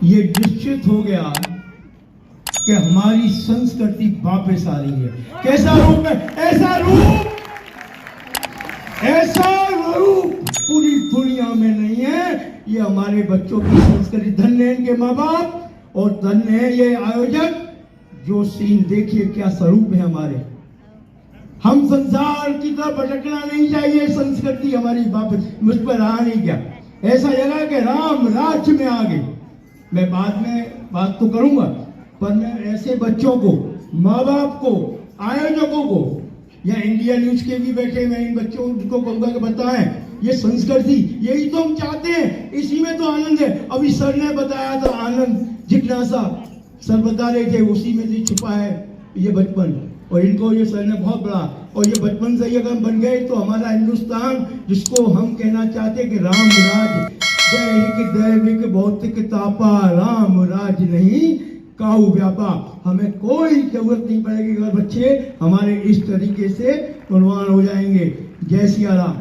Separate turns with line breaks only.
ये निश्चित हो गया कि हमारी संस्कृति वापस आ रही है। कैसा रूप है? ऐसा रूप पूरी दुनिया में नहीं है। ये हमारे बच्चों की संस्कृति। धन्य है इनके माँ बाप और धन्य है ये आयोजक। जो सीन देखिए, क्या स्वरूप है हमारे। हम संसार की तरफ भटकना नहीं चाहिए। संस्कृति हमारी वापस मुझ पर रहा नहीं क्या। ऐसा लगा कि राम राज्य में आ गए। मैं बाद में बात तो करूंगा, पर मैं ऐसे बच्चों को, माँ बाप को, आयोजकों को, या इंडिया न्यूज के भी बैठे, मैं इन बच्चों को कहूंगा कि बताएं ये संस्कृति, यही तो हम चाहते हैं, इसी में तो आनंद है। अभी सर ने बताया था आनंद जिज्ञासा, सर बता रहे थे उसी में जो छुपा है ये बचपन। और इनको ये सर ने बहुत बड़ा, और ये बचपन से ही अगर हम बन गए तो हमारा हिंदुस्तान, जिसको हम कहना चाहते हैं कि राम राज, दैहिक दैविक भौतिक तापा, राम राज नहीं काहू व्यापा। हमें कोई जरूरत नहीं पड़ेगी अगर बच्चे हमारे इस तरीके से गुणवान हो जाएंगे। जय सिया राम।